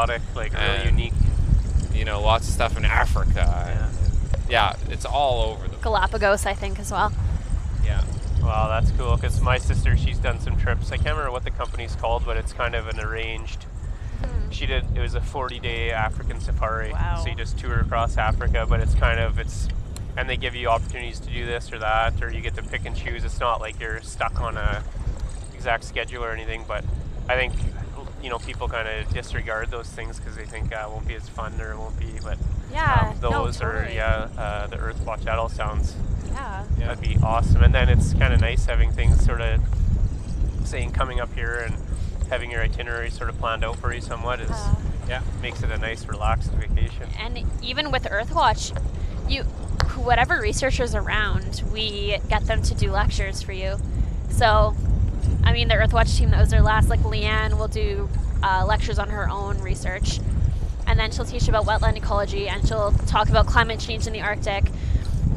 exotic, like really unique. You know, lots of stuff in Africa. Yeah, it's all over the Galapagos, I think, as well. Yeah. Wow, that's cool, because my sister, she's done some trips. I can't remember what the company's called, but it's kind of an arranged... It was a 40-day African safari. Wow. So you just tour across Africa, but it's kind of, and they give you opportunities to do this or that, or you get to pick and choose. It's not like you're stuck on a exact schedule or anything, but I think, you know, people kind of disregard those things because they think it won't be as fun or it won't be, but those totally. are, the Earthwatch, that all sounds, that'd be awesome. And then it's kind of nice having things sort of saying coming up here and having your itinerary sort of planned out for you somewhat makes it a nice relaxed vacation. And even with Earthwatch, whatever researchers around, we get them to do lectures for you. So, I mean, the Earthwatch team that was there last, like Leanne will do lectures on her own research, and then she'll teach about wetland ecology, and she'll talk about climate change in the Arctic.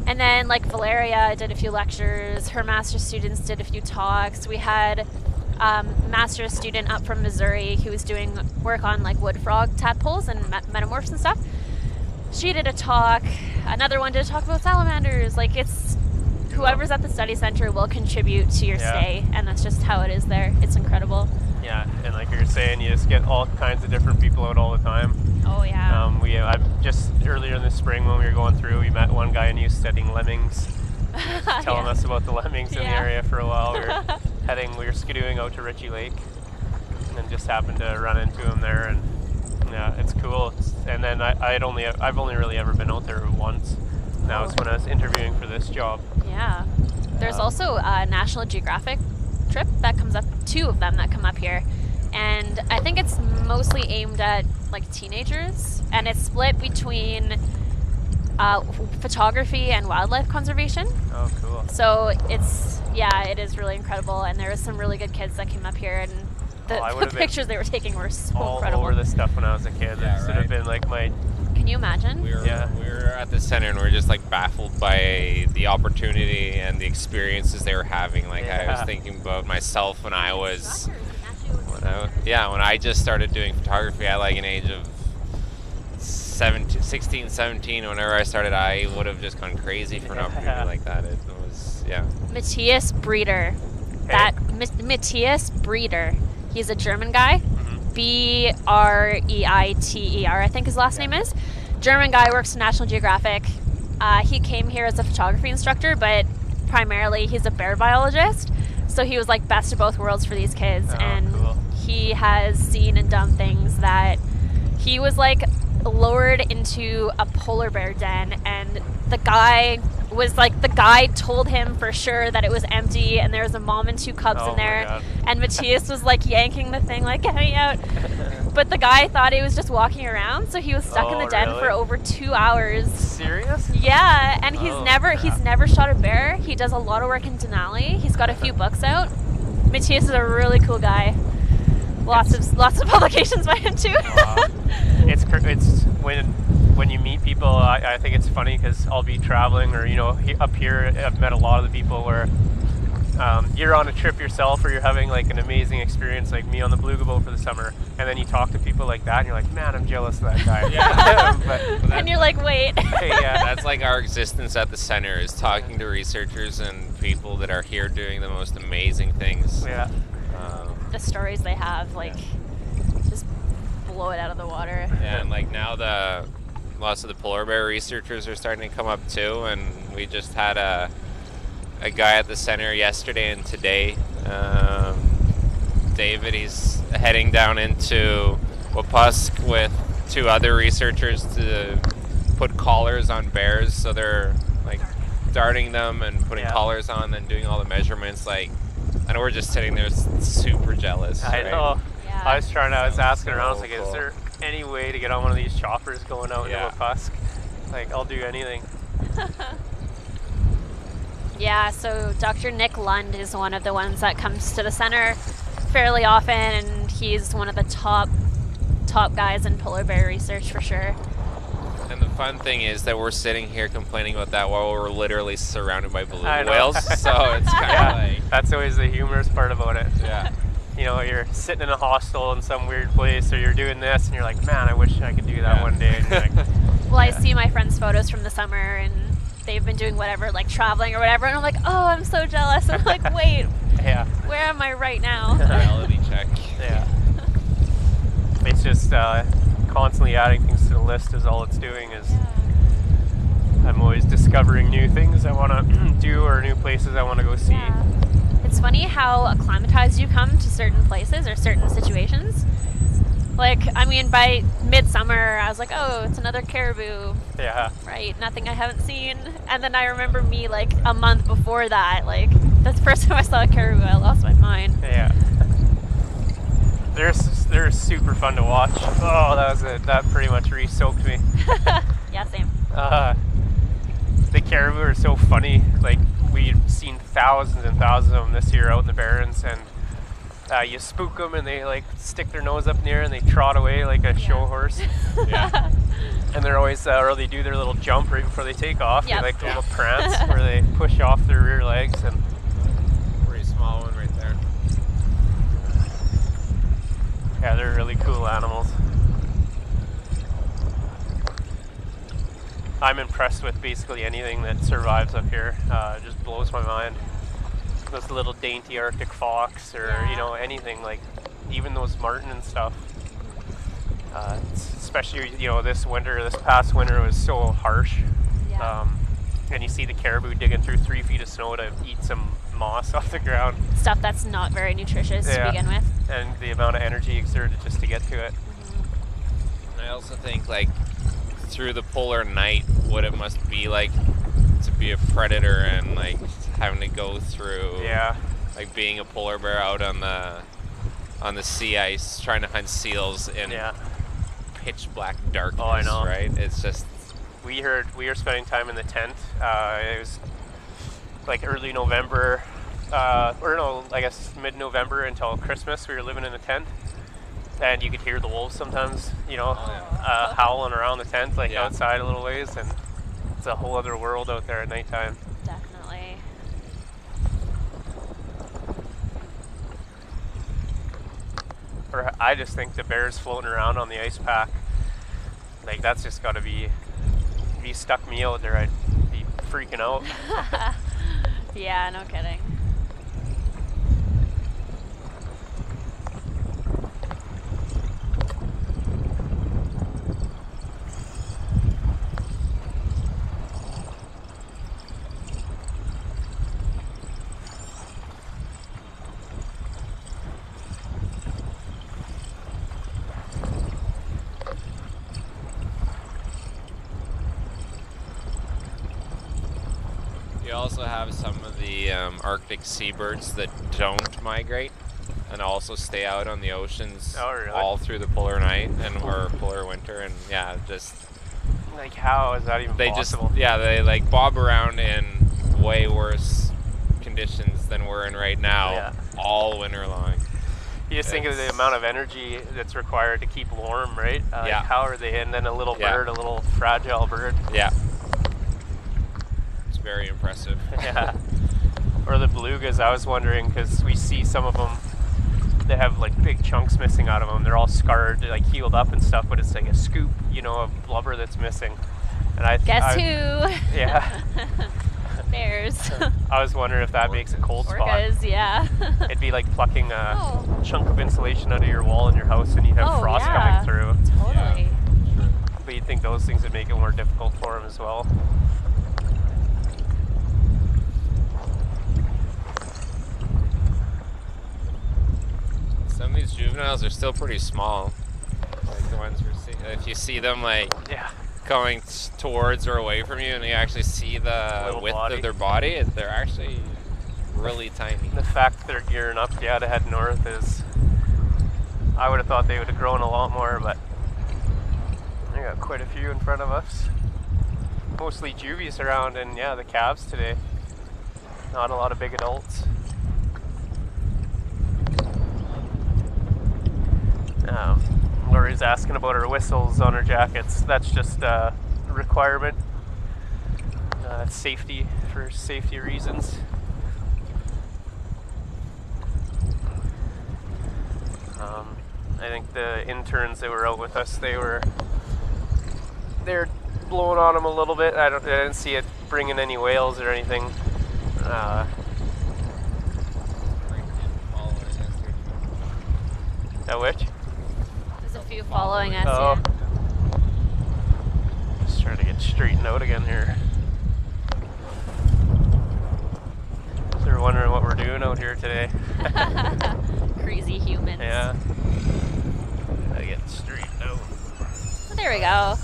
And then like Valeria did a few lectures, her master's students did a few talks. We had master's student up from Missouri who was doing work on like wood frog tadpoles and metamorphs and stuff. She did a talk. Another one did a talk about salamanders. Like, it's whoever's at the study center will contribute to your stay, and that's just how it is there. It's incredible. Yeah, and like you're saying, you just get all kinds of different people out all the time. Oh yeah. I just earlier in the spring when we were going through, we met one guy and he was studying lemmings. He was telling us about the lemmings in the area for a while. We were skidooing out to Ritchie Lake, and then just happened to run into him there, and yeah, it's cool. And then I've only really ever been out there once. And that was when I was interviewing for this job. Yeah. There's also a National Geographic trip that comes up, 2 of them that come up here. And I think it's mostly aimed at like teenagers, and it's split between photography and wildlife conservation. Oh, cool. So it is really incredible, and there was some really good kids that came up here, and the pictures they were taking were so all incredible. All over this stuff when I was a kid. It would have been like my... Can you imagine? We were at the center, and we were just like baffled by the opportunity and the experiences they were having. Like I was thinking about myself when I was... when I just started doing photography at like an age of 16, 17, whenever I started, I would have just gone crazy for an opportunity like that. It was, Matthias Breeder. Matthias Breeder. He's a German guy. Breiter, I think his last name is. German guy, works for National Geographic. He came here as a photography instructor, but primarily he's a bear biologist. So he was like best of both worlds for these kids. Cool. He has seen and done things that he was like lowered into a polar bear den, and the guy told him for sure that it was empty and there was a mom and 2 cubs in there, and Matthias was like yanking the thing like, get me out. But the guy thought he was just walking around, so he was stuck in the den for over 2 hours. Serious? Yeah, and he's never shot a bear. He does a lot of work in Denali. He's got a few books out. Matthias is a really cool guy. Lots of publications by him too. It's when you meet people, I think it's funny because I'll be traveling, or up here I've met a lot of the people where you're on a trip yourself, or you're having like an amazing experience, like me on the Beluga boat for the summer, and then you talk to people like that and you're like, man, I'm jealous of that guy. And you're like, wait. That's like our existence at the center, is talking to researchers and people that are here doing the most amazing things. The stories they have, just blow it out of the water. Yeah, and like now lots of the polar bear researchers are starting to come up too, and we just had a guy at the center yesterday and today. David, he's heading down into Wapusk with 2 other researchers to put collars on bears, so they're like darting them and putting collars on and doing all the measurements. Like, and we're just sitting there super jealous. I know. Yeah. I was asking around, I was like, is there any way to get on one of these choppers going out into Wapusk? Like, I'll do anything. Yeah, so Dr. Nick Lund is one of the ones that comes to the center fairly often, and he's one of the top guys in polar bear research for sure. And the fun thing is that we're sitting here complaining about that while we're literally surrounded by beluga whales. So it's kind of like... That's always the humorous part about it. Yeah. you know, you're sitting in a hostel in some weird place, or you're doing this, and you're like, man, I wish I could do that one day. And you're like, well, I see my friends' photos from the summer, and they've been doing whatever, like traveling or whatever, and I'm like, oh, I'm so jealous. I'm like, wait, where am I right now? Reality check. Yeah. It's just constantly adding things to the list is all it's doing. Is I'm always discovering new things I want to do or new places I want to go see. Yeah. It's funny how acclimatized you come to certain places or certain situations. Like, I mean, by midsummer, I was like, oh, it's another caribou. Yeah. Right, nothing I haven't seen. And then I remember me, like, a month before that, like, that's the first time I saw a caribou, I lost my mind. Yeah. They're super fun to watch. Oh, that was it. That pretty much re-soaked me. Yeah, same. The caribou are so funny. Like, we've seen thousands and thousands of them this year out in the Barrens, and you spook them and they like stick their nose up in the air and they trot away like a show horse. Yeah. And they're always, or they do their little jump right before they take off. Yep. They like a little prance where they push off their rear legs. And Pretty small one right there. yeah, they're really cool animals. I'm impressed with basically anything that survives up here. It just blows my mind. Those little dainty Arctic fox, or you know, anything, like even those marten and stuff. Especially, you know, this past winter was so harsh. Yeah. And you see the caribou digging through 3 feet of snow to eat some moss off the ground. Stuff that's not very nutritious to begin with. And the amount of energy exerted just to get to it. And I also think, like, through the polar night, what it must be like to be a predator and like having to go through like being a polar bear out on the sea ice trying to hunt seals in pitch black darkness. Oh, I know. Right? It's just we were spending time in the tent. It was like early November, or no, I guess mid-November until Christmas. We were living in a tent. And you could hear the wolves sometimes, you know, howling around the tent, like outside a little ways, and it's a whole other world out there at nighttime. Definitely. Or I just think the bears floating around on the ice pack, like that's just got to be, if you stuck me out there, I'd be freaking out. Yeah, no kidding. you also have some of the Arctic seabirds that don't migrate and also stay out on the oceans all through the polar night or polar winter, and just like how is that even possible? They like bob around in way worse conditions than we're in right now all winter long. You just think of the amount of energy that's required to keep warm, right? How are they? And then a little bird, a little fragile bird. Yeah. It's very impressive. Yeah. Or the belugas, I was wondering, because we see some of them, they have like big chunks missing out of them. They're all scarred, like healed up and stuff, but it's like a scoop, you know, of blubber that's missing. And Guess who? Yeah. Bears. I was wondering if that makes a cold spot. Orcas, yeah. It'd be like plucking a chunk of insulation out of your wall in your house, and you'd have frost coming through. Totally. Yeah. But you'd think those things would make it more difficult for them as well. Some of these juveniles are still pretty small. Like the ones we're seeing. If you see them like going towards or away from you, and you actually see the width of their body, they're actually really tiny. The fact that they're gearing up, to head north is, I would have thought they would have grown a lot more, but we got quite a few in front of us. Mostly juvies around, and the calves today. Not a lot of big adults. Lori's asking about our whistles on our jackets. That's just a requirement. Safety, for safety reasons. I think the interns that were out with us, they're blowing on them a little bit. I didn't see it bringing any whales or anything. At which? There's a few following us. Oh. Yeah. Just trying to get straightened out again here. They're wondering what we're doing out here today. Crazy humans. Yeah. Gotta get straightened out. Well, there we go.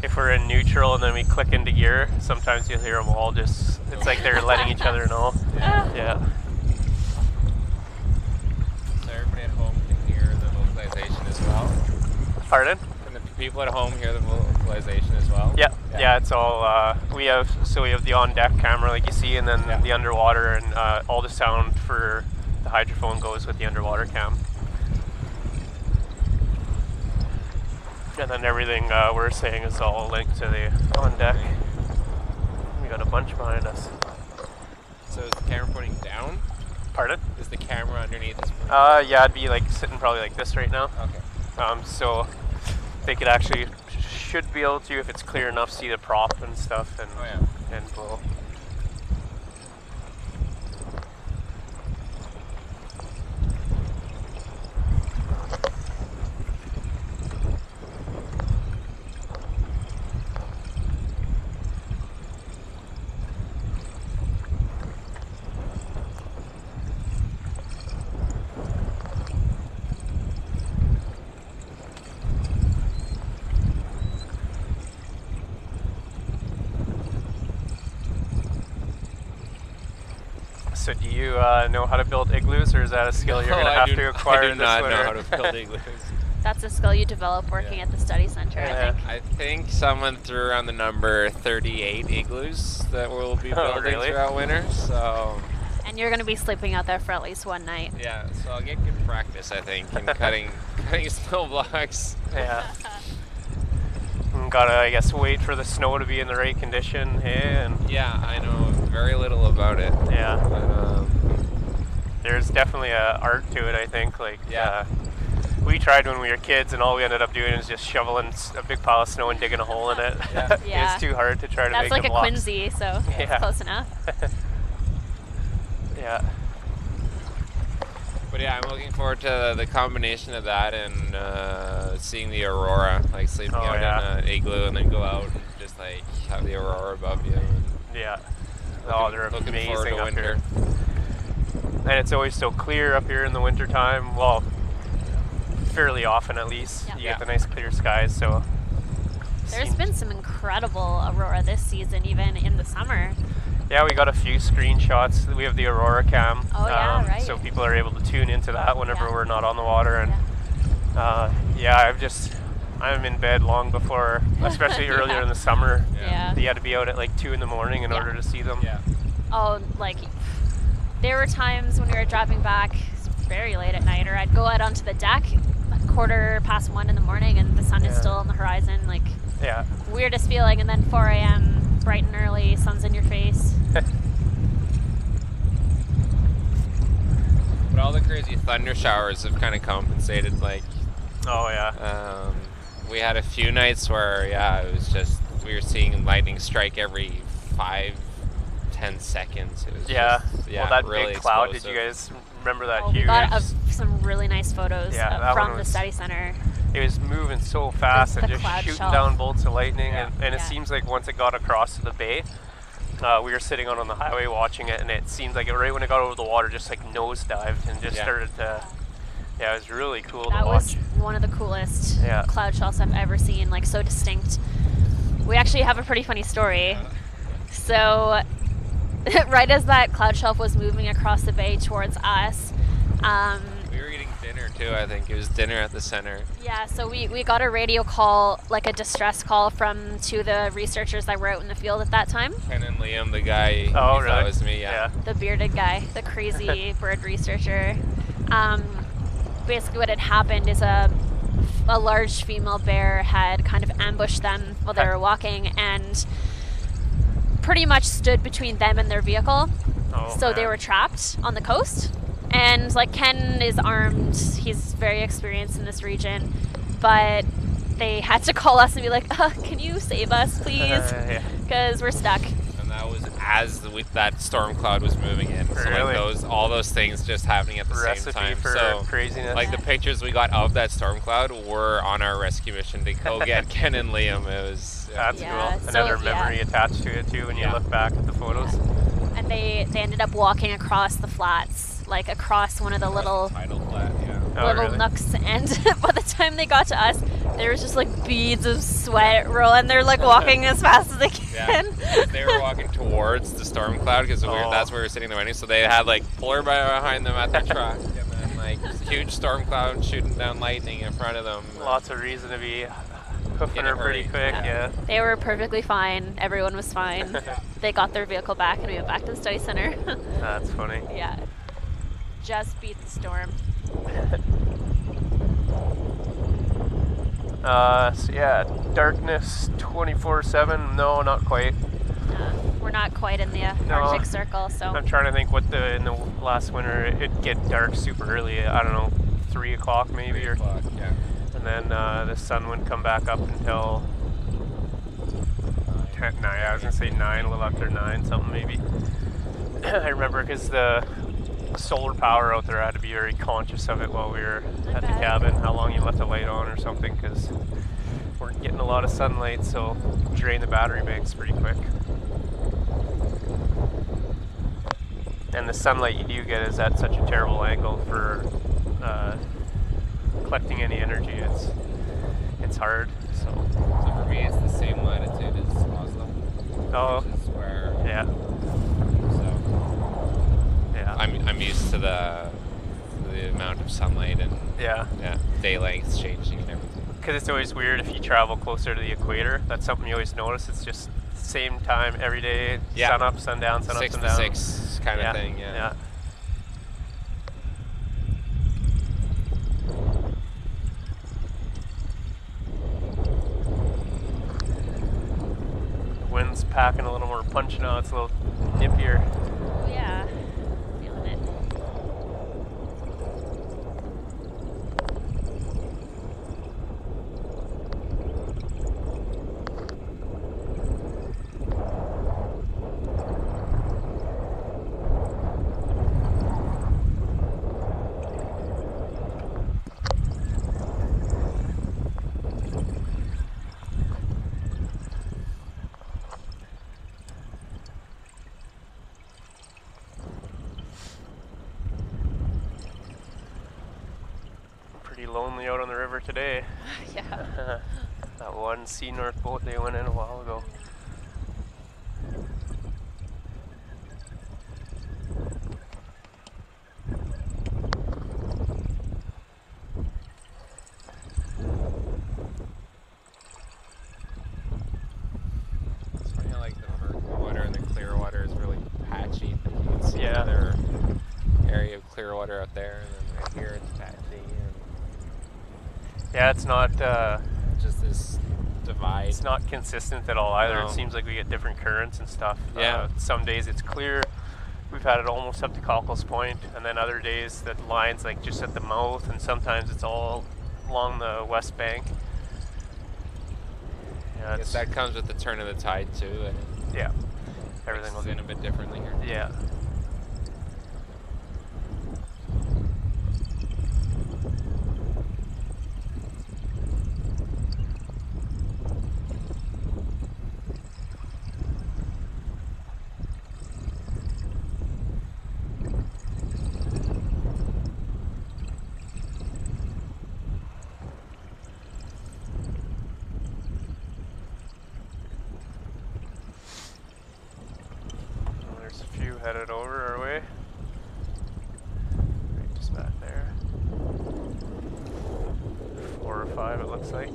If we're in neutral and then we click into gear, sometimes you'll hear them all just, it's like they're letting each other know. Yeah. So everybody at home can hear the vocalization as well? Pardon? Can the people at home hear the vocalization as well? Yeah, it's all, we have the on-deck camera like you see, and then the underwater, and all the sound for the hydrophone goes with the underwater cam. And then everything we're saying is all linked to the on-deck. We got a bunch behind us. So is the camera pointing down? Pardon? Is the camera underneath us? Yeah, I'd be like sitting probably like this right now. Okay. So they could actually, should be able to, if it's clear enough, see the prop and stuff and blow. So do you know how to build igloos, or is that a skill you're going to have to acquire this winter? I do not know how to build igloos. That's a skill you develop working at the study center, I think. I think someone threw around the number 38 igloos that we'll be building throughout winter. So. And you're going to be sleeping out there for at least one night. Yeah, so I'll get good practice, I think, in cutting snow blocks. Yeah. Gotta, I guess, wait for the snow to be in the right condition. And yeah, I know very little about it. Yeah. But, there's definitely a art to it, I think. Like, we tried when we were kids, and all we ended up doing is just shoveling a big pile of snow and digging a hole in it. Yeah. It's too hard to try to That's make like them a blocks. Quincy, so it's close enough. Yeah. But yeah, I'm looking forward to the combination of that and seeing the aurora, like sleeping out in an igloo and then go out and just like have the aurora above you. Yeah. They're looking amazing forward to up winter. here. And it's always so clear up here in the wintertime. Well, fairly often at least. Yeah. You get the nice clear skies, so. There's been some incredible aurora this season, even in the summer. Yeah, we got a few screenshots. We have the Aurora cam. Oh, yeah, right. So people are able to tune into that whenever we're not on the water. And I'm in bed long before, especially earlier in the summer. Yeah. You had to be out at like 2 in the morning in order to see them. Yeah. Oh, like, there were times when we were driving back very late at night, or I'd go out onto the deck 1:15 in the morning and the sun is still on the horizon. Like, weirdest feeling. And then 4 a.m., bright and early, sun's in your face. But all the crazy thunder showers have kind of compensated. Like, we had a few nights where it was just we were seeing lightning strike every 5-10 seconds. It was well, that really big cloud. explosive. Did you guys remember that We huge? got some really nice photos from the study center. It was moving so fast and just shooting down bolts of lightning, and it seems like once it got across to the bay, we were sitting on the highway watching it, and it seemed like right when it got over the water, just like nosedived and just started to. Yeah, it was really cool to watch. That was one of the coolest cloud shells I've ever seen, like so distinct. We actually have a pretty funny story. So, right as that cloud shelf was moving across the bay towards us, we were eating dinner too, I think. It was dinner at the center. Yeah, so we got a radio call, like a distress call from two of the researchers that were out in the field at that time. Ken and Liam, the guy thought it was me, The bearded guy, the crazy bird researcher. Basically what had happened is a large female bear had kind of ambushed them while they were walking and pretty much stood between them and their vehicle. So they were trapped on the coast. And like Ken is armed, he's very experienced in this region, but they had to call us and be like, can you save us, please? Because we're stuck. And that was as that storm cloud was moving in. So Really? like all those things just happening at the same time. For so craziness. like the pictures we got of that storm cloud were on our rescue mission to go get Ken and Liam. It was that's cool. Another memory attached to it too when you look back at the photos. And they ended up walking across the flats, like across one of the little tidal flat, nooks, and by the time they got to us, there was just like beads of sweat rolling. They're like walking as fast as they can. Yeah. They were walking towards the storm cloud because that's where we were sitting there waiting. So they had like polar bear behind them at the truck, and then like huge storm cloud shooting down lightning in front of them. Lots of reason to be hoofing her pretty quick. Yeah. They were perfectly fine. Everyone was fine. They got their vehicle back and we went back to the study center. That's funny. Yeah. Just beat the storm. So yeah, darkness 24/7. No, not quite. We're not quite in the Arctic Circle, so. I'm trying to think in the last winter it'd get dark super early. I don't know, 3 o'clock maybe, 3 o'clock, yeah. And then the sun wouldn't come back up until 10. I was gonna say 9, a little after 9, something maybe. I remember because the solar power out there, I had to be very conscious of it while we were at the cabin, how long you left the light on or something, because we're getting a lot of sunlight, so drain the battery banks pretty quick. And the sunlight you do get is at such a terrible angle for collecting any energy. It's hard. So for me, it's the same latitude as Oslo. Oh, which is where, yeah. I'm used to the amount of sunlight and day lengths changing and everything. Because it's always weird if you travel closer to the equator. That's something you always notice. It's just same time every day, sun up, sun down, sun up, sun down. 6 to 6 kind of thing. Yeah. The wind's packing a little more punch now. It's a little nippier. Yeah. Feeling it. Lonely out on the river today. Yeah. That one Sea North boat they went in a while ago. It's funny how like the murky water and the clear water is really patchy. You can see another area of clear water out there, and then right here it's patchy. Yeah, it's not just this divide. It's not consistent at all either. No. It seems like we get different currents and stuff. Yeah. Some days it's clear. We've had it almost up to Cockles Point, and then other days that line's like just at the mouth, and sometimes it's all along the west bank. Yeah, I guess that comes with the turn of the tide too. And yeah, everything goes in a bit differently here. Yeah. Headed over our way. Right just back there. 4 or 5 it looks like.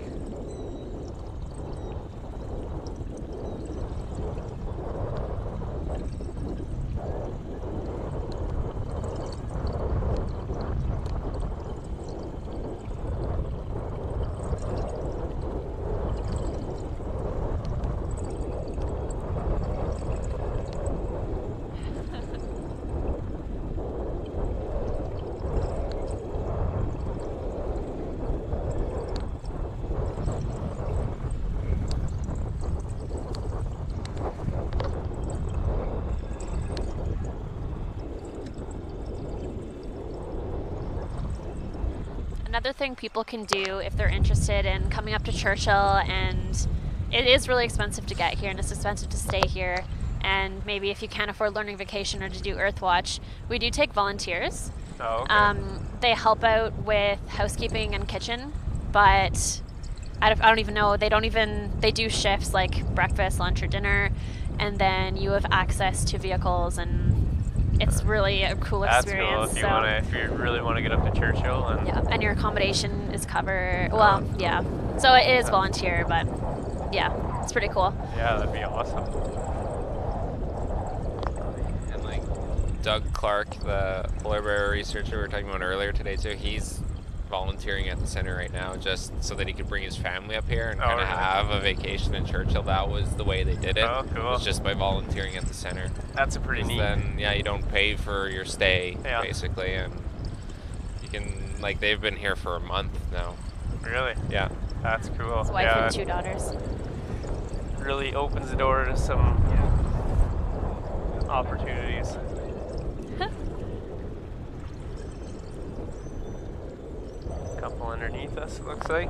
Another thing people can do if they're interested in coming up to Churchill, and it is really expensive to get here and it's expensive to stay here, and maybe if you can't afford learning vacation or to do Earthwatch, we do take volunteers. Oh, okay. They help out with housekeeping and kitchen, but I don't even know. They do shifts like breakfast, lunch, or dinner, and then you have access to vehicles, and it's really a cool experience. That's cool if you really want to get up to Churchill. And your accommodation is covered. Well, yeah. So it is volunteer, but yeah, it's pretty cool. Yeah, that'd be awesome. And like Doug Clark, the polar bear researcher we were talking about earlier today too, he's volunteering at the center right now just so that he could bring his family up here and kind of have a vacation in Churchill. That was the way they did it. Oh, cool. It was just by volunteering at the center. That's a pretty neat. Then, yeah, you don't pay for your stay, basically, and you can, like, they've been here for a month now. Really? Yeah. That's cool. His wife and 2 daughters. Really opens the door to some opportunities. Couple underneath us, it looks like.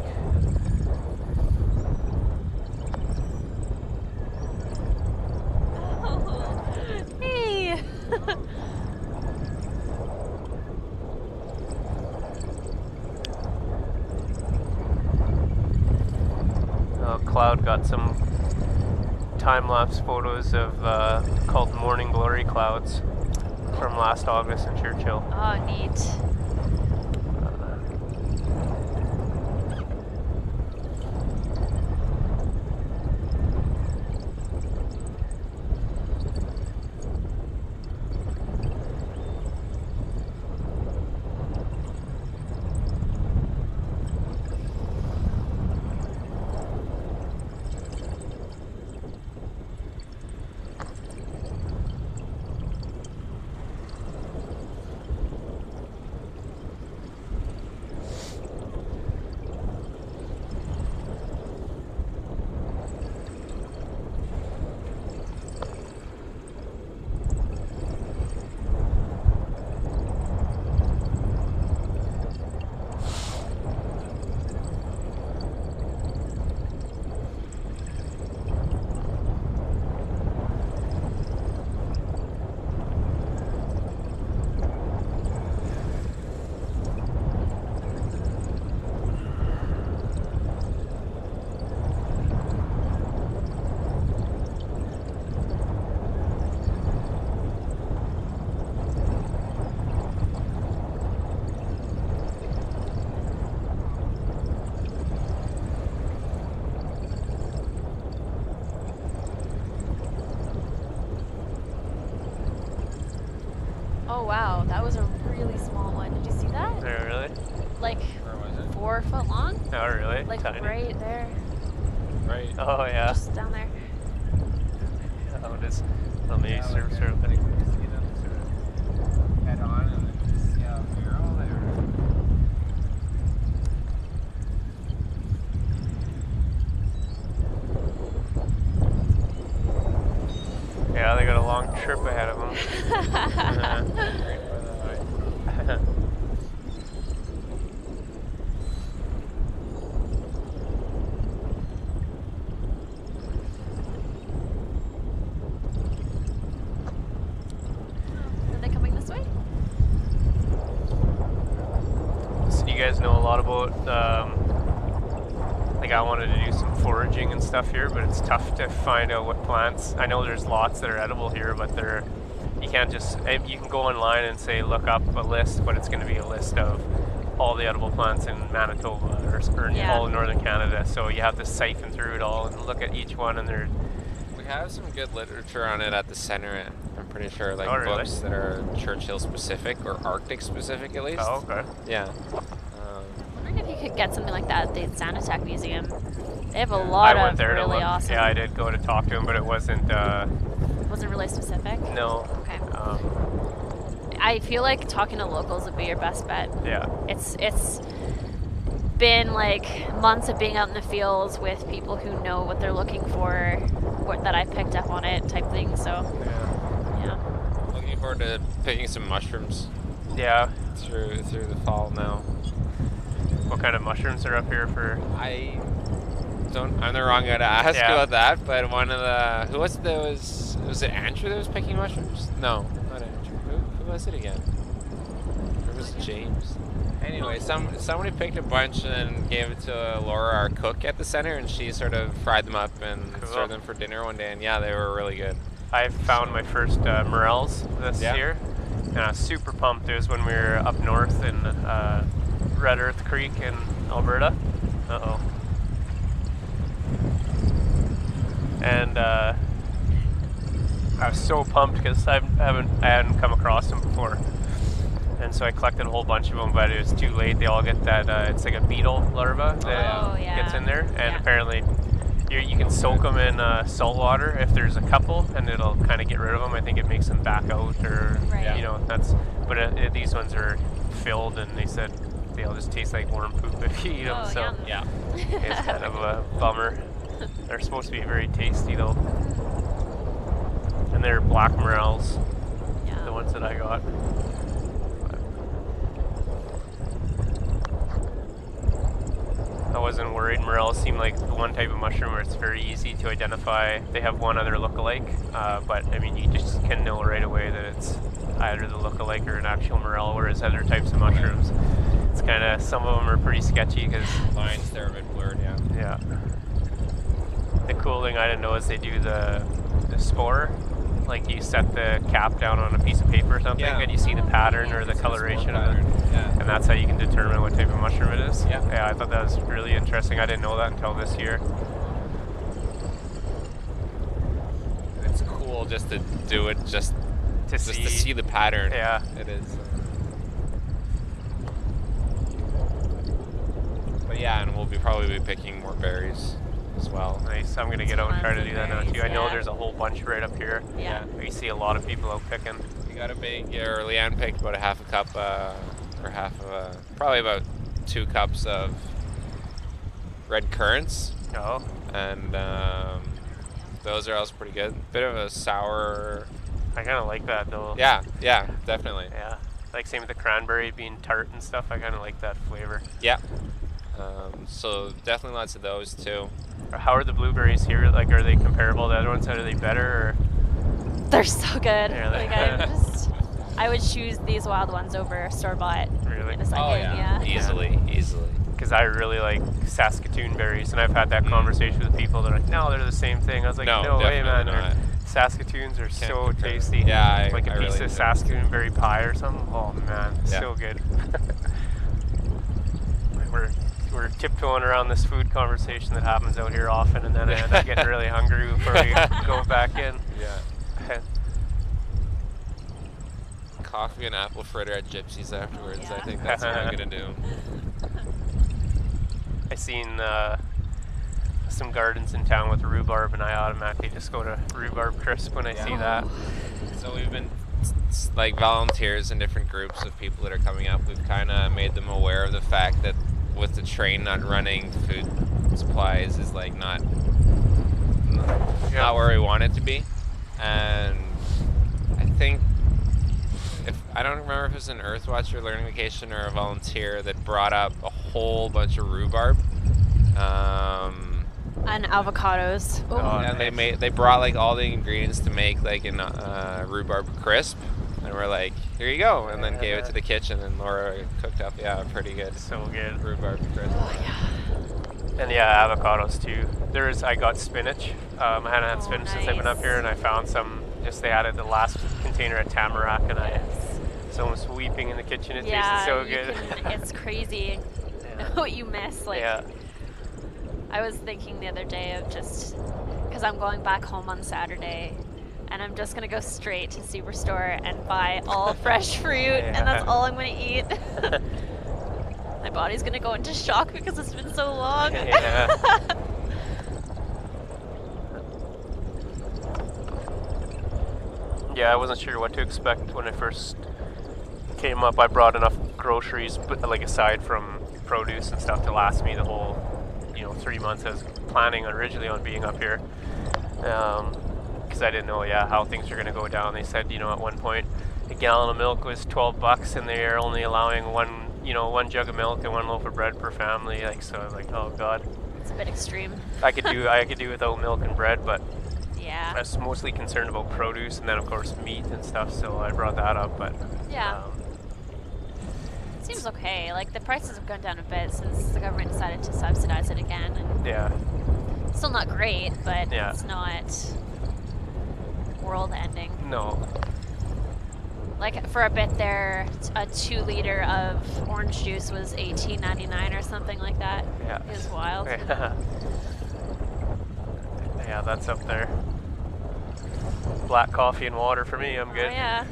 Oh, hey! Cloud got some time-lapse photos of called Morning Glory clouds from last August in Churchill. Oh, neat. Oh wow, that was a really small one. Did you see that? Oh, really? Like, Where was it? 4 foot long? Oh, really? Like Tiny. right there. Right. Oh, yeah. Just down there. Oh, it is. Let me sort of head on and then just see how barrel there. Yeah, they got a long trip ahead of them. Are they coming this way? So you guys know a lot about, like I wanted to do some foraging and stuff here, but it's tough to find out what plants. I know there's lots that are edible here, but you can't just, you can go online and say look up a list, but it's going to be a list of all the edible plants in Manitoba or all of northern Canada. So you have to siphon through it all and look at each one, and they're... We have some good literature on it at the center. I'm pretty sure, like really? books that are Churchill specific or Arctic specific at least. Oh, okay. Yeah. I'm wondering if you could get something like that at the Sanatech Museum. They have a lot of really awesome. Yeah, I did go to talk to him, but it wasn't... Wasn't really specific? No. Okay. I feel like talking to locals would be your best bet. Yeah. It's been like months of being out in the fields with people who know what they're looking for, that I picked up on it type thing. So yeah. Looking forward to picking some mushrooms. Yeah. Through the fall now. kind of mushrooms are up here for? I'm the wrong guy to ask Yeah. about that, but one of the, was it Andrew that was picking mushrooms? No, not Andrew. Who was it again? Or was it James? Anyway, somebody picked a bunch and gave it to Laura, our cook at the center, and she sort of fried them up and served them for dinner one day, and yeah, they were really good. I found my first morels this year, and I was super pumped. It was when we were up north in Red Earth Creek in Alberta. Uh-oh. And I was so pumped because I hadn't come across them before. And so I collected a whole bunch of them, but it was too late. They all get that, it's like a beetle larva that gets in there. And apparently you can soak them in salt water if there's a couple, and it'll kind of get rid of them. I think it makes them back out, or, you know, these ones are filled, and they said they'll just taste like worm poop if you eat them. So it's kind of a bummer. They're supposed to be very tasty though. And they're black morels, the ones that I got. I wasn't worried. Morels seem like the one type of mushroom where it's very easy to identify. They have one other look-alike, but I mean, you just can know right away that it's either the look-alike or an actual morel, whereas other types of mushrooms, it's kind of, some of them are pretty sketchy because lines there are a bit blurred, yeah. The cool thing I didn't know is they do the spore. Like you set the cap down on a piece of paper or something, and you see the pattern or the coloration of it, and that's how you can determine what type of mushroom it is. Yeah, I thought that was really interesting. I didn't know that until this year. It's cool just to do it, just to see the pattern. Yeah, it is. But yeah, and we'll probably be picking more berries as well. Nice. I'm gonna get out and try to do that now too. I know there's a whole bunch right up here. Yeah. We see a lot of people out picking. We got a big, Leanne picked about a half a cup, probably about 2 cups of red currants. Oh. And those are also pretty good. Bit of a sour. I kind of like that though. Yeah, definitely. Yeah. Like same with the cranberry being tart and stuff. I kind of like that flavor. Yeah. So definitely lots of those too. How are the blueberries here? Like, are they comparable to other ones? Are they better? Or? They're so good. Really? Like I would choose these wild ones over store-bought. Really? In a second. Oh yeah. Easily. Because I really like Saskatoon berries, and I've had that conversation with people that are like, no, they're the same thing. I was like, no way, man. Not. Saskatoons are so tasty. Yeah, like a piece really of Saskatoon berry pie or something. Oh man, so good. We're tiptoeing around this food conversation that happens out here often, and then I end up getting really hungry before we go back in. Yeah. Coffee and apple fritter at Gypsy's afterwards. I think that's what I'm gonna do. I seen some gardens in town with rhubarb, and I automatically just go to rhubarb crisp when I see that. So we've been like volunteers in different groups of people that are coming up. We've kind of made them aware of the fact that with the train not running, food supplies is like not where we want it to be. And I think I don't remember if it was an Earthwatch or Learning Vacation or a volunteer that brought up a whole bunch of rhubarb. And avocados. And they brought like all the ingredients to make like a rhubarb crisp. And we're like, here you go, and then gave it to the kitchen, and Laura cooked up, pretty good. So good. Rhubarb crisp. Oh, yeah. And avocados too. I got spinach. I hadn't had spinach since I've been up here, and I found some, they added the last container of tamarack, and I was almost weeping in the kitchen. It tasted so good. It's crazy what you miss. Like, I was thinking the other day of just, because I'm going back home on Saturday, and I'm just going to go straight to Superstore and buy all fresh fruit, and that's all I'm going to eat. My body's going to go into shock because it's been so long. I wasn't sure what to expect when I first came up. I brought enough groceries, but like aside from produce and stuff, to last me the whole 3 months I was planning originally on being up here. Because I didn't know, how things are going to go down. They said, at one point, a gallon of milk was $12, and they are only allowing one you know, 1 jug of milk and 1 loaf of bread per family. Like, so I was like, oh god. It's a bit extreme. I could do without milk and bread, but Yeah. I was mostly concerned about produce and then of course meat and stuff, so I brought that up. But Yeah. Seems okay. Like the prices have gone down a bit since the government decided to subsidize it again. And yeah, still not great, but Yeah. it's not world-ending. no, Like for a bit there, a 2 liter of orange juice was $18.99 or something like that. yeah, It was wild. yeah, yeah, that's up there. Black coffee and water for me. I'm Oh good. yeah.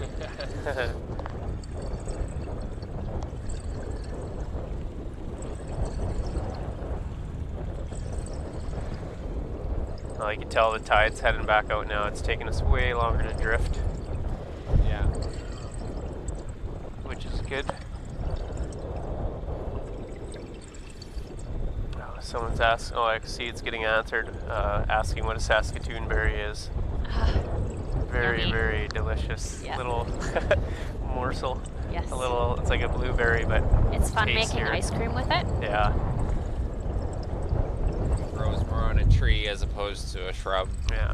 Well, you can tell the tide's heading back out now. It's taking us way longer to drift, Yeah. which is good. Oh, someone's asked. Oh, I see it's getting answered. Asking what a Saskatoon berry is. Very, Yummy. very delicious Yeah. little morsel. Yes. A little. It's like a blueberry, but It's fun making tastier. ice cream with it. Yeah, Grows more on a tree as opposed to a shrub. yeah.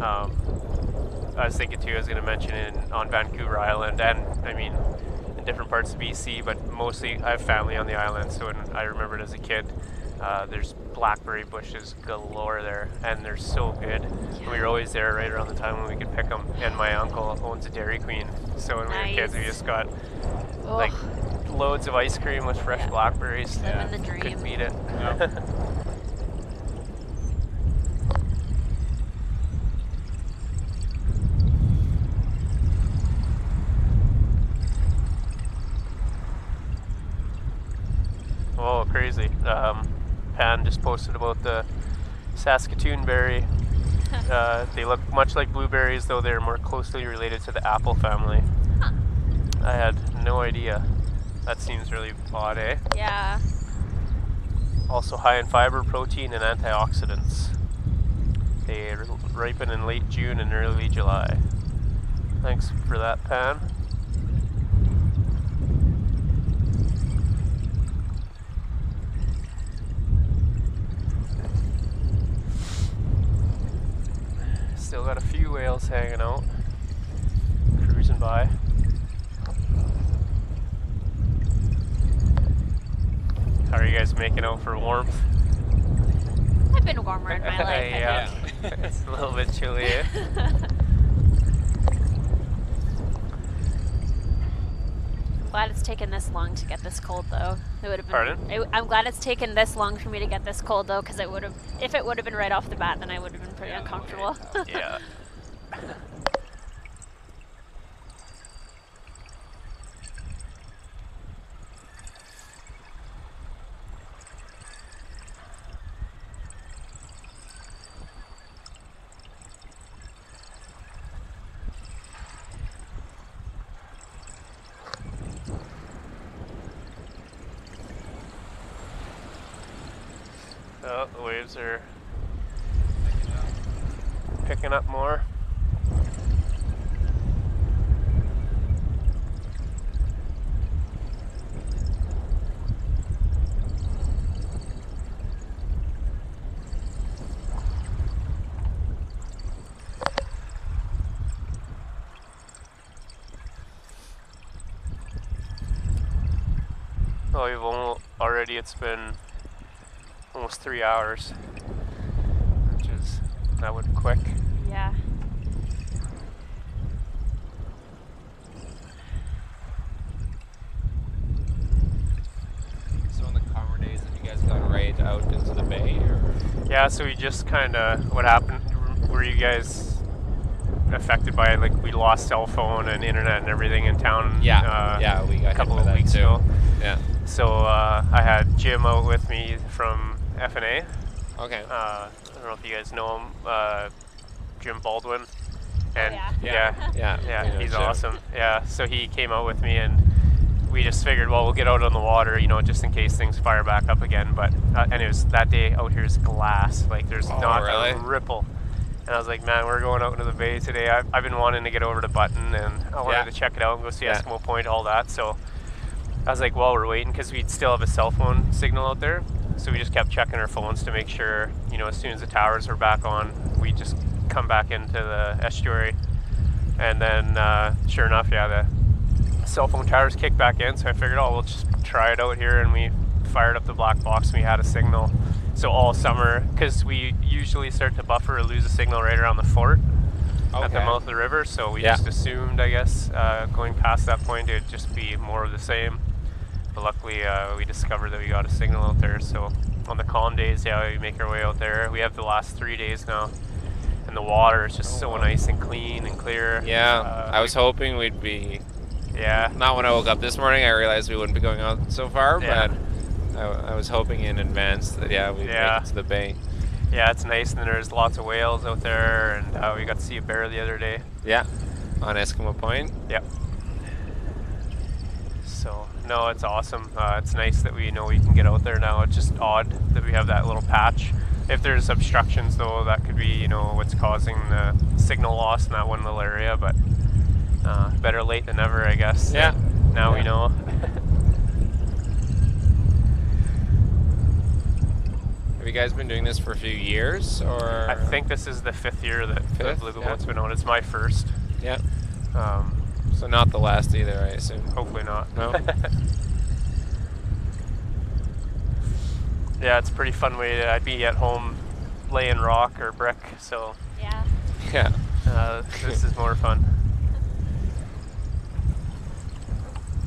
I was thinking too. I was going to mention on Vancouver Island, and I mean in different parts of BC, but mostly I have family on the island. So when I remembered as a kid, there's blackberry bushes galore there, and they're so good. And we were always there right around the time when we could pick them. And my uncle owns a Dairy Queen, so when we were kids, we Nice. just got Oh, like loads of ice cream with fresh Yeah. blackberries. living the dream. Couldn't beat it. Yeah. Oh, crazy. Pan just posted about the Saskatoon berry. They look much like blueberries, though they're more closely related to the apple family. Huh. I had no idea. That seems really odd, eh? Yeah. Also high in fiber, protein, and antioxidants. They ripen in late June and early July. Thanks for that, Pan. Still got a few whales hanging out, cruising by. How are you guys making out for warmth? I've been warmer in my life, I Yeah, think. it's a little bit chilly, eh? Glad it's taken this long to get this cold, though. It would have been. Pardon? I'm glad it's taken this long for me to get this cold, though, because it would have. If it would have been right off the bat, then I would have been pretty uncomfortable. Yeah. Oh, the waves are picking up more. Oh, already it's been almost 3 hours, which is, that went quick. Yeah. So on the calmer days, have you guys gone right out into the bay, or? Yeah, so we just kind of, what happened, were you guys affected by it? Like, we lost cell phone and internet and everything in town. Yeah, yeah, we got a couple hit of by that weeks too. ago. Yeah. So I had Jim out with me from FNA. Okay. I don't know if you guys know him, Jim Baldwin. And yeah. Yeah. yeah, You know, he's Jim. awesome. Yeah, so he came out with me, and we just figured, well, we'll get out on the water, you know, just in case things fire back up again. But and it was that day out here is glass, like there's not really? a ripple. And I was like, man, we're going out into the bay today. I've been wanting to get over to Button, and I wanted Yeah. to check it out and go see Yeah. Eskimo Point, all that. So I was like, while we're waiting, because we'd still have a cell phone signal out there, so we just kept checking our phones to make sure, you know, as soon as the towers were back on, we just come back into the estuary. And then, sure enough, yeah, the cell phone towers kicked back in, so I figured, oh, we'll just try it out here, and we fired up the black box, and we had a signal. So all summer, because we usually start to buffer or lose a signal right around the fort at the mouth of the river, so we just assumed, I guess, going past that point, it would just be more of the same. But luckily, we discovered that we got a signal out there, so on the calm days, yeah, we make our way out there. We have the last 3 days now, and the water is just so nice and clean and clear. Yeah, I was hoping we'd be... Yeah. Not when I woke up this morning, I realized we wouldn't be going out so far, but I was hoping in advance that, we'd make it to the bay. Yeah, it's nice, and there's lots of whales out there, and we got to see a bear the other day. Yeah, on Eskimo Point. Yep. So, no, it's awesome. It's nice that we know we can get out there now. It's just odd that we have that little patch. If there's obstructions, though, that could be, you know, what's causing the signal loss in that one little area, but better late than never, I guess. Yeah. Now we know. Have you guys been doing this for a few years, or? I think this is the 5th year that the Beluga Boat's been out. It's my first. Yeah. So not the last either, I assume. Hopefully not. No. Yeah, it's a pretty fun way to. I'd be at home laying rock or brick, so. Yeah. Yeah. This is more fun.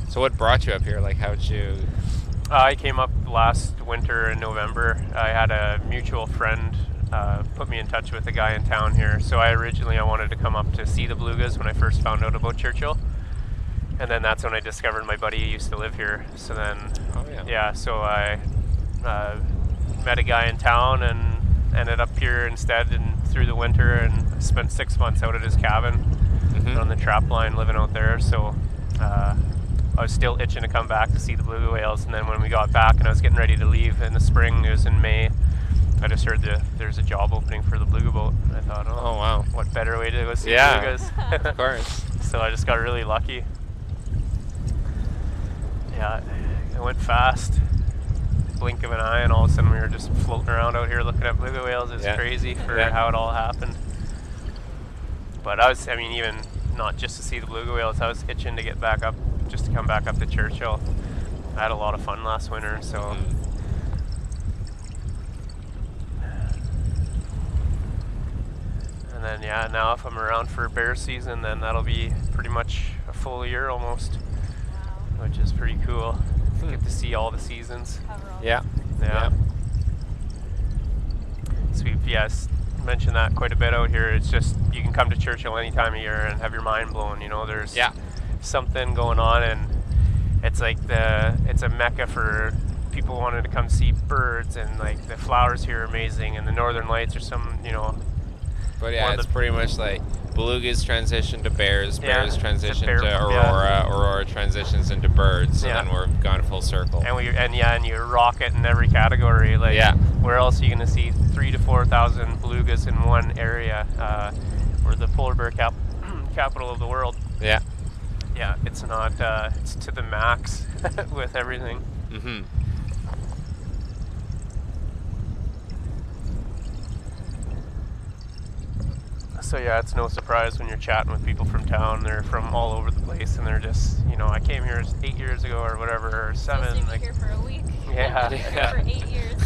So what brought you up here? Like, how'd you? I came up last winter in November. I had a mutual friend put me in touch with a guy in town here. So I wanted to come up to see the belugas when I first found out about Churchill. And then that's when I discovered my buddy used to live here. So then, so I met a guy in town and ended up here instead and through the winter, and spent 6 months out at his cabin on the trap line living out there. So I was still itching to come back to see the beluga whales, and then when we got back and I was getting ready to leave in the spring, it was in May, I just heard there's a job opening for the beluga boat, and I thought, oh wow, what better way to go see belugas. Of course. So I just got really lucky. Yeah, it went fast, blink of an eye, and all of a sudden we were just floating around out here looking at beluga whales. It was crazy for how it all happened. But even not just to see the beluga whales, I was itching to get back up, just to come back up to Churchill. I had a lot of fun last winter, so. And then now if I'm around for bear season, then that'll be pretty much a full year almost, which is pretty cool. Get to see all the seasons. Yeah. So we've mentioned that quite a bit out here. It's just you can come to Churchill any time of year and have your mind blown. You know, there's something going on, and it's like it's a mecca for people wanting to come see birds, and like the flowers here are amazing, and the northern lights are some, you know. But it's pretty much like belugas transition to bears, bears transition to aurora transitions into birds, and then we're gone full circle. And you rock it in every category. Like, where else are you going to see 3,000 to 4,000 belugas in one area? We're the polar bear capital of the world. Yeah, it's not. It's to the max with everything. So it's no surprise when you're chatting with people from town. They're from all over the place, and they're just, you know, I came here 8 years ago or whatever, or 7. Supposed to be here for a week. Yeah. For 8 years.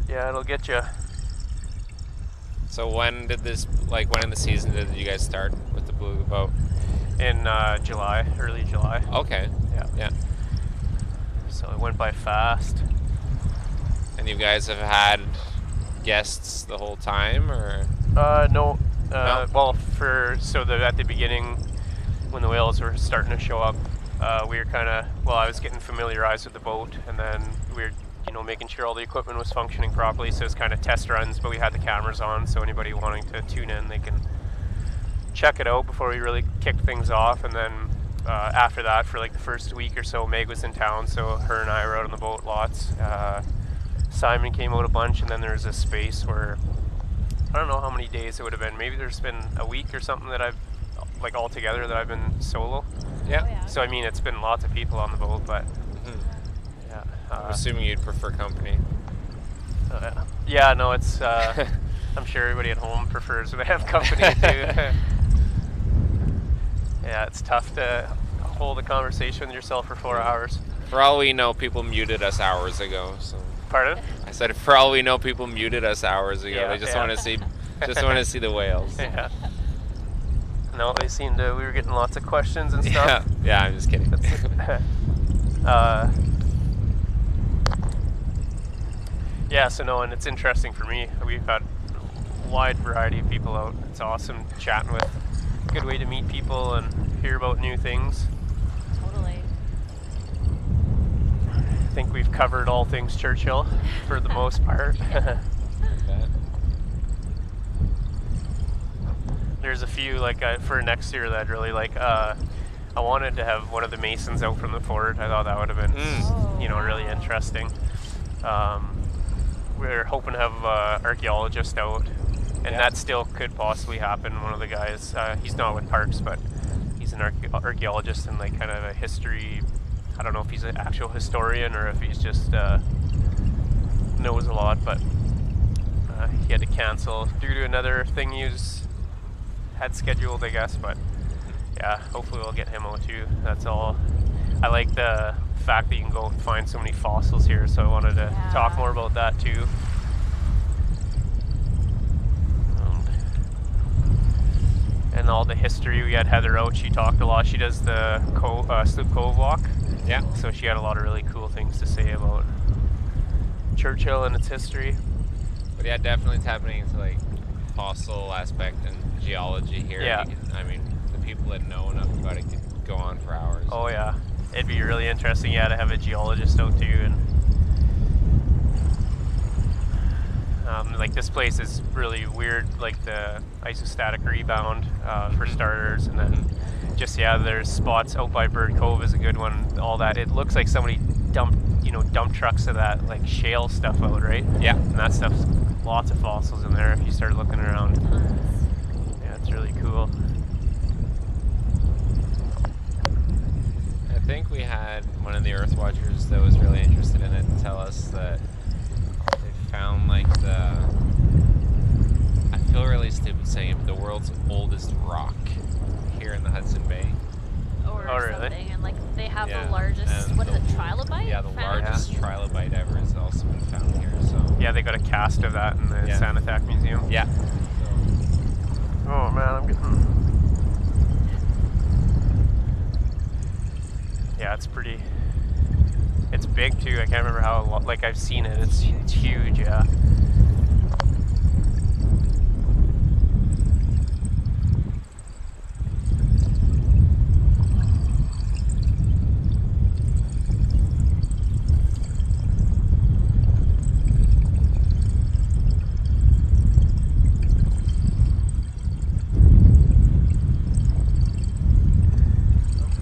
Yeah, it'll get you. So when in the season did you guys start with the beluga boat? In July, early July. Okay. Yeah. So it went by fast. And you guys have had guests the whole time, or? No. Well, at the beginning, when the whales were starting to show up, we were I was getting familiarized with the boat, and then we were, making sure all the equipment was functioning properly. So it was kind of test runs, but we had the cameras on, so anybody wanting to tune in, they can check it out before we really kicked things off. And then after that, for like the first week or so, Meg was in town, so her and I were out on the boat lots. Simon came out a bunch, and then there's a space where I don't know how many days it would have been. Maybe there's been a week or something that I've like all together that I've been solo. Yeah. Oh, yeah. So I mean, it's been lots of people on the boat, but yeah. I'm assuming you'd prefer company. Yeah, no, it's. I'm sure everybody at home prefers when they have company too. Yeah, it's tough to hold a conversation with yourself for 4 hours. For all we know, people muted us hours ago. So Pardon? I said, for all we know, people muted us hours ago. Yeah, They just yeah. want to see, see the whales. Yeah. No, they seemed to. We were getting lots of questions and stuff. Yeah, I'm just kidding. Yeah, so no, and it's interesting for me. We've had a wide variety of people out. It's awesome chatting with. Good way to meet people and hear about new things. Totally. I think we've covered all things Churchill for the most part. There's a few like for next year that I'd really like. I wanted to have one of the masons out from the fort. I thought that would have been, really interesting. We're hoping to have an archaeologist out, and that still could possibly happen. One of the guys, he's not with Parks, but he's an archaeologist and like kind of a history. I don't know if he's an actual historian or if he's just knows a lot, but he had to cancel due to another thing he had scheduled, I guess. But yeah, hopefully we'll get him out too. That's all. I like the fact that you can go and find so many fossils here, so I wanted to talk more about that too. And all the history. We had Heather out. She talked a lot. She does the Sloop Cove walk. Yeah. So she had a lot of really cool things to say about Churchill and its history. But yeah, definitely tapping into like fossil aspect and geology here. Yeah. I mean, the people that know enough about it could go on for hours. Oh yeah, it'd be really interesting. Yeah, to have a geologist out too, and like this place is really weird. Like the isostatic rebound for starters, and then just there's spots out by Bird Cove is a good one. All that it looks like somebody dumped dump trucks of that like shale stuff out, right? Yeah. And that stuff's lots of fossils in there if you start looking around. Yeah, it's really cool. I think we had one of the Earth Watchers that was really interested in it tell us that they found like I feel really stupid saying it, but the world's oldest rock here in the Hudson Bay. Or really? something, and like they have Yeah, the largest, and what is it, trilobite? Yeah, the found? largest trilobite ever has also been found here. So Yeah, they got a cast of that in the Sanathac Museum. yeah. Oh man, I'm getting. Yeah, it's pretty. It's big too. I can't remember how. Like I've seen it. It's huge. Yeah.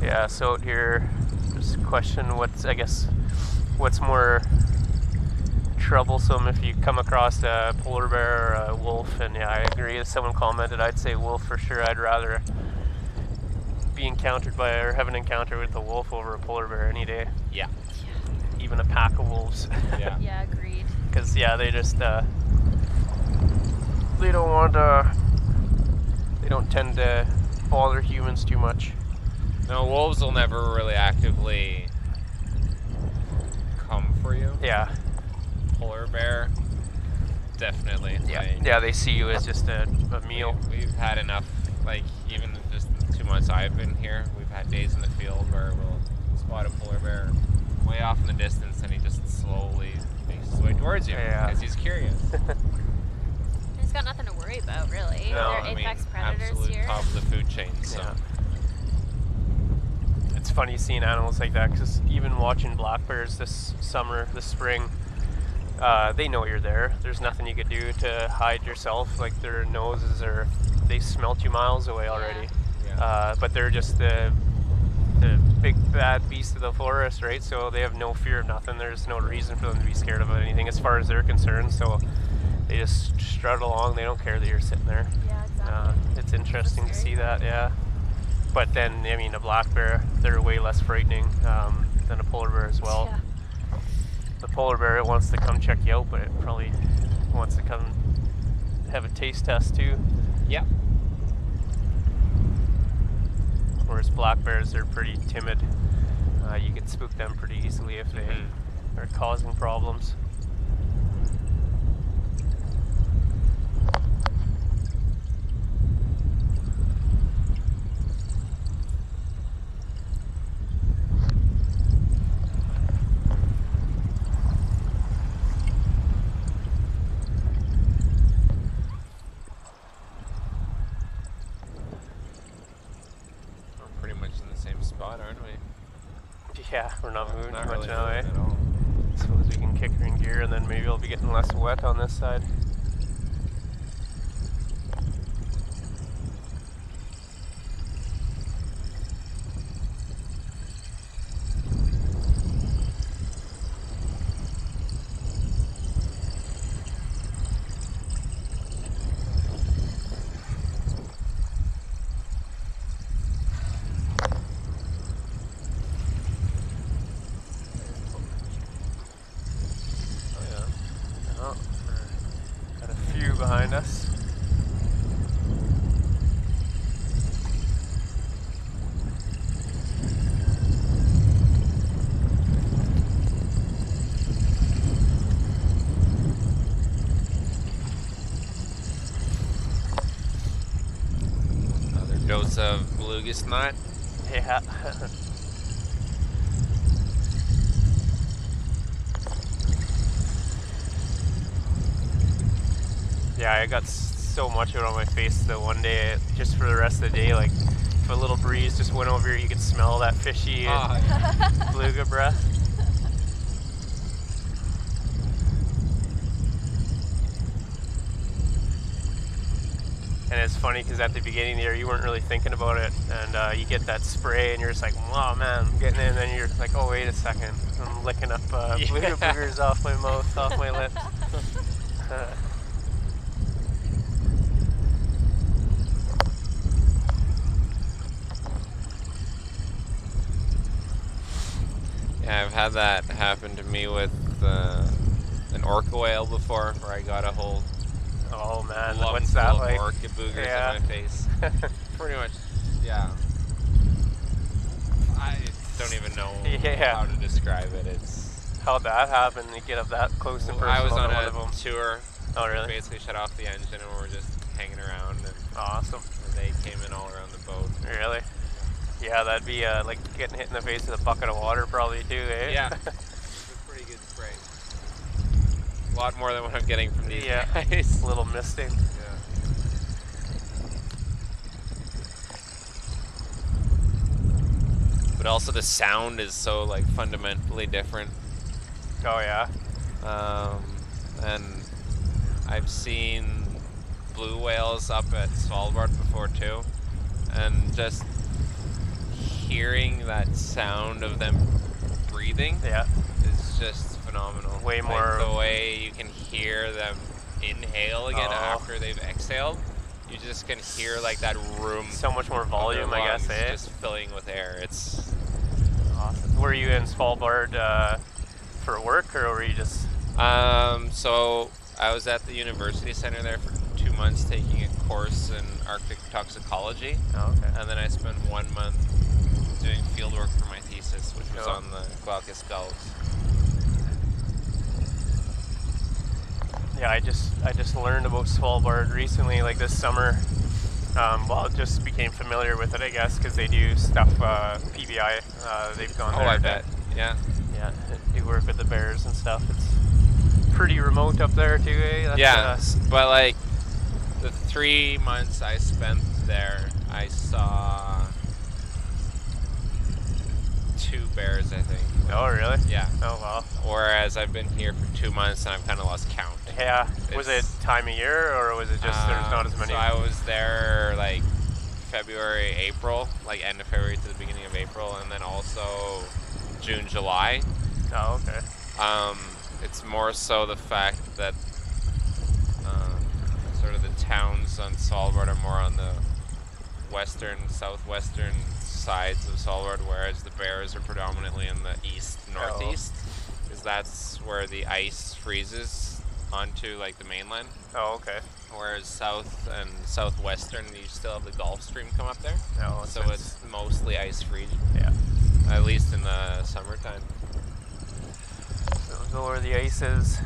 Yeah. So out here, just question what's more troublesome if you come across a polar bear or a wolf. And yeah, I agree. As someone commented, I'd say wolf for sure. I'd rather be encountered by or have an encounter with a wolf over a polar bear any day. Yeah. Even a pack of wolves. Yeah. Yeah, agreed. Because they just they don't want they don't tend to bother humans too much. No, wolves will never really actively come for you. Yeah. Polar bear, definitely. Yeah. Like, Yeah, they see you as just a meal. We've had enough, like even just the 2 months I've been here, we've had days in the field where we'll spot a polar bear way off in the distance and he just slowly makes his way towards you because he's curious. He's got nothing to worry about, really. No, They're apex predators absolute here. top of the food chain. So. Yeah. It's funny seeing animals like that because even watching black bears this spring, they know you're there. There's nothing you could do to hide yourself. Like their noses they smelt you miles away already. Yeah. But they're just the big bad beast of the forest, right? So they have no fear of nothing. There's no reason for them to be scared of anything as far as they're concerned. So they just strut along. They don't care that you're sitting there. Yeah, exactly. It's interesting to see that. Yeah. But then, I mean, a black bear, they're way less frightening than a polar bear as well. Yeah. The polar bear, it wants to come check you out, but it probably wants to come have a taste test too. Yeah. Whereas black bears, they're pretty timid. You can spook them pretty easily if they are causing problems. Aren't we? Yeah, we're not moving not too much really now, eh? at all. Suppose we can kick her in gear and then maybe I'll be getting less wet on this side. Behind us. Another dose of belugas nut. Yeah. Yeah, I got so much of it on my face the one day, just for the rest of the day, like if a little breeze just went over, you could smell that fishy beluga breath. And it's funny because at the beginning there, you weren't really thinking about it, and you get that spray and you're just like, wow man, I'm getting in, and then you're like, oh wait a second, I'm licking up beluga boogers off my mouth, off my lips. Yeah, I've had that happen to me with an orca whale before, where I got a whole oh man, lump what's that full like? of orca boogers in my face. Pretty much, yeah. I don't even know how to describe it. It's how'd that happen? You get up that close and personal? I was on one of them. a tour. Oh really? Basically shut off the engine and we were just hanging around. And awesome. And they came in all around the boat. Really? Yeah, that'd be like getting hit in the face with a bucket of water probably too, eh? Yeah. It's a pretty good spray. A lot more than what I'm getting from these guys. A little misting. Yeah. But also the sound is so like fundamentally different. Oh yeah. And I've seen blue whales up at Svalbard before too, and just hearing that sound of them breathing is just phenomenal. Way like more the way you can hear them inhale again after they've exhaled. You just can hear like that room. So much more volume, I guess, eh? Just filling with air. It's awesome. Were you in Svalbard for work, or were you just? So I was at the university center there for 2 months taking a course in Arctic toxicology. Oh, okay. And then I spent 1 month doing field work for my thesis, which was on the Glaucus gulls. Yeah, I just learned about Svalbard recently, like this summer. Well, just became familiar with it, I guess, because they do stuff, PBI, they've gone there. Oh, I bet. Yeah. Yeah, do work with the bears and stuff. It's pretty remote up there too, eh? That's, yeah, but like the 3 months I spent there, I saw 2 bears, I think. Oh, really? Yeah. Oh, wow. Whereas I've been here for 2 months and I've kind of lost count. Yeah. Was it time of year, or was it just there's not as many? So I was there like February, April, like end of February to the beginning of April, and then also June, July. Oh, okay. It's more so the fact that sort of the towns on Svalbard are more on the western, southwestern sides of Svalbard, whereas the bears are predominantly in the east, northeast, because that's where the ice freezes onto like the mainland. Oh, okay. Whereas south and southwestern, you still have the Gulf Stream come up there. Oh, so it's mostly ice free. Yeah. At least in the summertime. So we'll go where the ice is.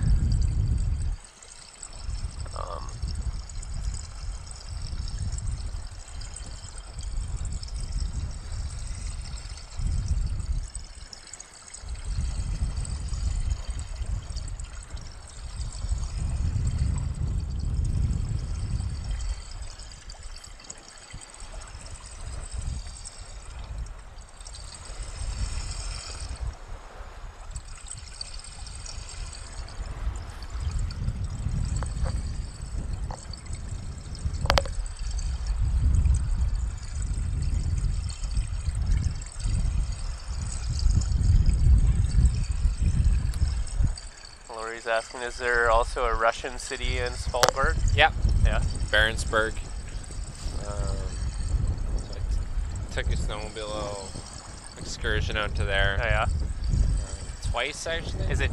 Lori's asking, is there also a Russian city in Svalbard? Yep. Yeah. Barentsburg. So I took a snowmobile excursion out to there. Oh, yeah. Twice actually. Is it